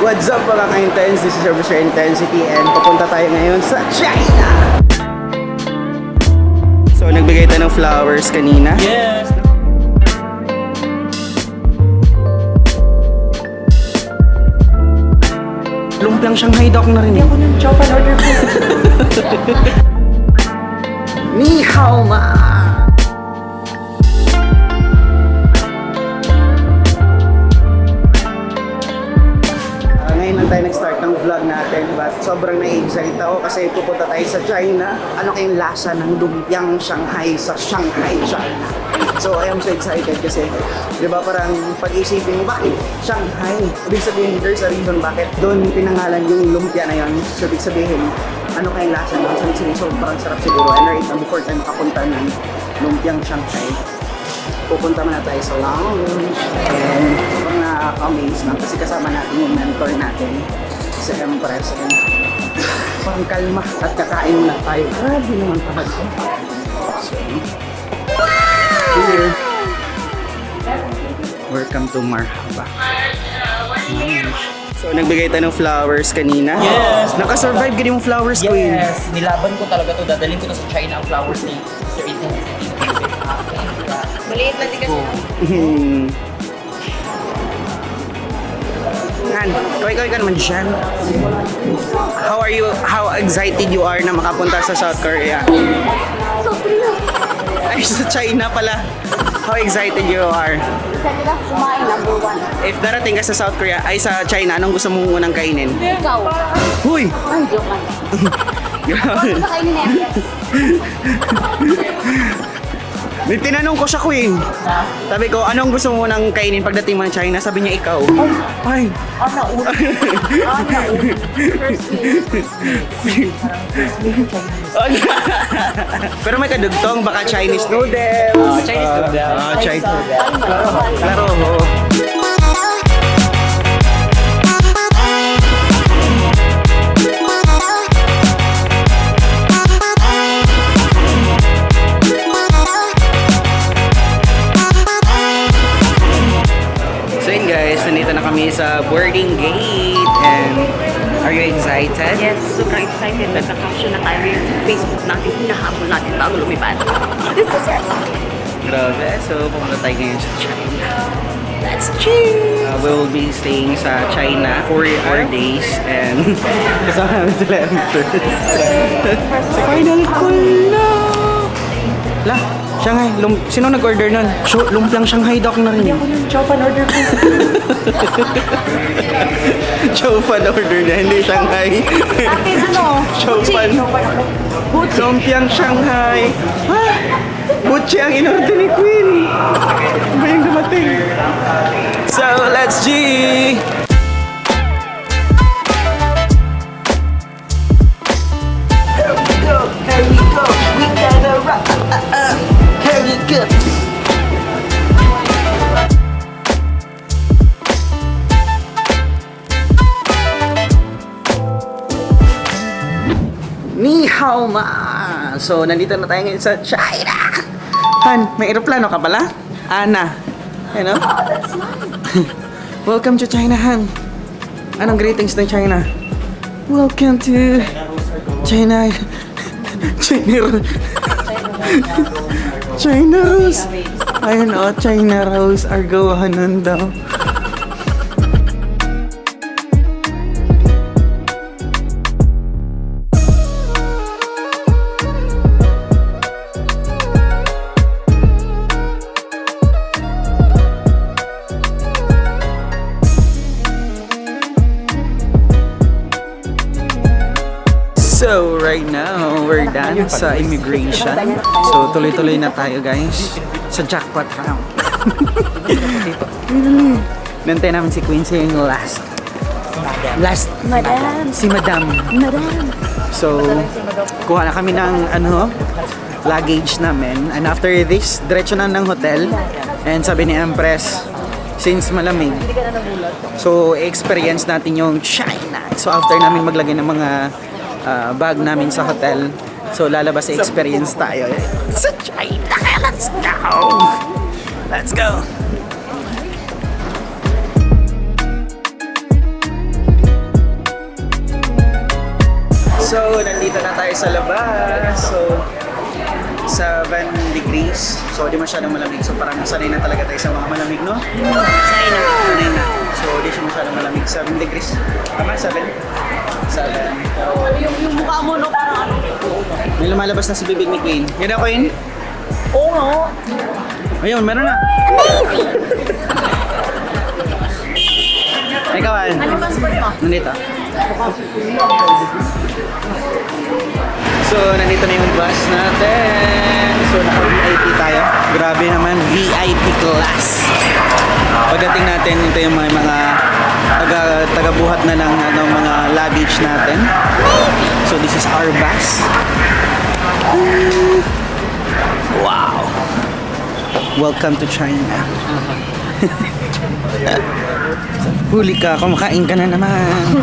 What's up mga ka-intense? This is your Mr. Intensity and papunta tayo ngayon sa China! So nagbigay tayo ng flowers kanina. Yes! Lumpiang Shanghai daw akong narinig. Ako ng chow pan order ko. Ni hao ma! Ngayon lang tayo nag-start ng vlog natin, but sobrang na-excite ako kasi pupunta tayo sa China. Ano kayong lasa ng lumpiang Shanghai sa Shanghai, China? So I am so excited kasi, di ba parang pag-isipin mo, bakit Shanghai? Ibig sabihin, there's a reason bakit doon pinangalan yung lumpia na yun. So ibig sabihin, ano kayong lasa ng sabi sobrang sarap siguro. And right now, before tayo makapunta ng lumpiang Shanghai, pupunta muna tayo sa lounge. And sobrang nakaka-amaze lang kasi kasama natin yung mentor natin, si Empress. And parang kalma at kakain na tayo. Grabe naman talaga. So, here. Welcome to Marhaba. So, nagbigay tayo ng flowers kanina. Yes! Nakasurvive ka din yung flowers, Queen. Yes! Nilaban ko talaga to. Dadalhin ko to sa China ang flowers ni Mr. Intensity. Maliit lang din kasi. Kaway ka naman dyan. How excited you are na makapunta sa South Korea? Ay, sa China pala. How excited you are? Isa nila kumain, number 1. If darating ka sa South Korea, ay sa China, anong gusto mong unang kainin? Ikaw. Huy! Ay, joke lang. Grabe. Ano kainin na yan? May tinanong ko siya, Queen. Sabi ko, anong gusto mo nang kainin pagdating mo ng China? Sabi niya, ikaw. Ay! Ana, una. First meal. First meal yung Chinese. Pero may kadugtong, baka Chinese noodles. Chinese noodles. Chinese noodles. Klaro. So yun guys, nandito na kami sa boarding gate and are you excited? Yes, super excited. Nagka-caption na tayo ngayon sa Facebook natin. Hinahabol natin bago lumipad. This is it. Grabe, so pumunta tayo ngayon sa China. Let's cheers! We'll be staying sa China for 4 days and kasama namin sila Final call na! La, Shanghai, sino nag-order nun? Lumpiang Shanghai daw akong narinig. Ako ng chow pan order ko. Chow pan order na, hindi Shanghai. Akin ano? Chow pan. Lumpiang Shanghai. Ha? Butchi ang in-order ni Queen. Ano ba yung dumating? So, let's G! Here we go, we gotta rock, here we go. Ni hao ma! So, nandito na tayo ngayon sa China! Han, may eroplano ka pala? Ana. Ano? Oh, that's nice. Welcome to China, Han. Anong greetings ng China? Welcome to China. China Rose. Ayun o, China Rose. Argawahanan daw. So, right now, we're done sa immigration. So, tuloy-tuloy na tayo, guys, sa jackpot round. Nantay namin si Queen sa yung last. Madam. Si Madam. Madam. So, kuha na kami ng, luggage namin. And after this, diretso na ng hotel. And sabi ni Empress, since malamig, so, experience natin yung China. So, after namin maglagay ng mga bag namin sa hotel. So lalabas sa experience tayo sa China. Let's go! Let's go! So, nandito na tayo sa labas. So, 7 degrees. So, di masyadong malamig. So, parang sanay na talaga tayo sa mga malamig, no? Sanay na. Sanay na. So, di siya masyadong malamig. 7 degrees. Tama? 7? 7. Yung mukha mo, no, parang ano. May lumalabas na sa bibig ni Queen. Yan na, Queen? Oo, no. Ayun, meron na. Ikaw, Al. Ano yung passport mo? Nandito. So, nandito na yung bus natin. So, naka-VIP tayo. Grabe naman, VIP class. Pagdating natin, ito yung mga taga-buhat na ng mga luggage natin. So, this is our bus. Wow! Welcome to China. Huli ka, kumakain ka na naman.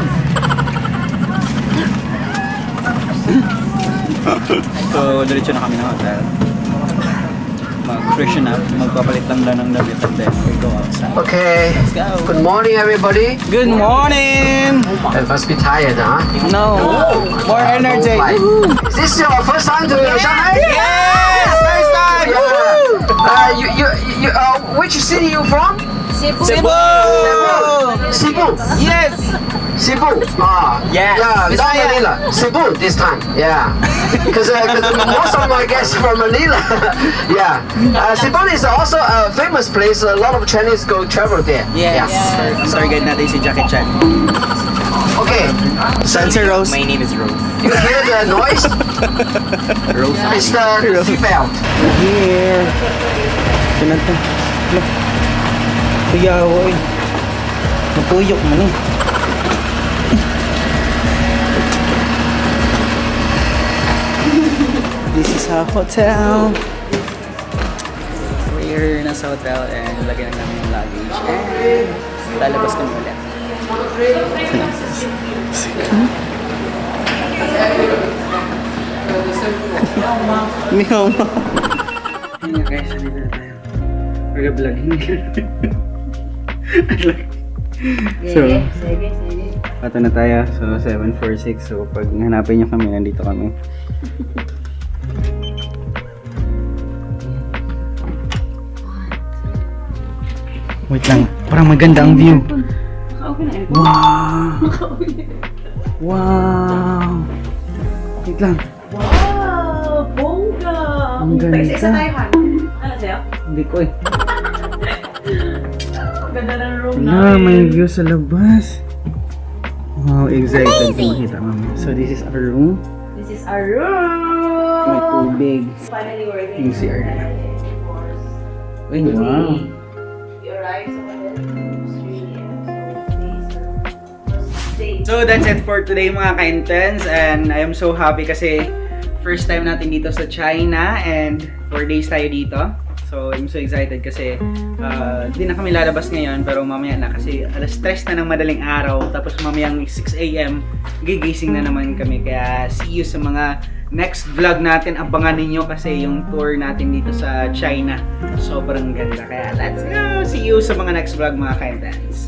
So, diretso na kami ng hotel. Mag-freshen up, magpapalit lang ng damit and then we go outside. Okay. Let's go. Good morning, everybody. Good morning! You must be tired, huh? No, more energy. Flight. Is this your first time to Shanghai? Yes! First time! Which city you from? Cebu! Cebu. Yes! Cebu. Yes. Yeah, not Bisaya. Manila. Cebu this time. Yeah. Because most of my guests from Manila. Yeah. Cebu is also a famous place. A lot of Chinese go travel there. Yes. Yeah. Sorry, guide natin si Jackie Chan. Okay. Saan si Rose? My name is Rose. You hear the noise? Rose. It's the seatbelt. Here. Pinanta. Kuyawa eh. Napuyok man eh. This is our hotel. We're nasa hotel and lagyan na namin yung luggage and lalabas kami ulit. Meow mo. Ayun guys, dito na tayo. Pag-vlogging. So, pato na tayo. So, 746. So, pag hanapin nyo kami, nandito kami. Wait lang. Parang maganda ang view. Wow! Wow! Wait lang. Wow! Bongga! Ang ganda. Isa tayo, Han. Ano sa'yo? Hindi ko eh. Ganda ng room Wala, may view sa labas. Wow, excited ko makita mami. So this is our room. This is our room! May tubig. Finally, we're Yung CR. Uy, wow. We arrived sa Australia. So that's it for today mga ka-intense. And I am so happy kasi first time natin dito sa China and 4 days tayo dito. So I'm so excited kasi di na kami lalabas ngayon pero mamaya na kasi alas 3 na ng madaling araw tapos mamayang 6 AM gigising na naman kami. Kaya see you sa mga next vlog natin. Abangan ninyo kasi yung tour natin dito sa China sobrang ganda. Kaya let's go! See you sa mga next vlog mga ka-intense.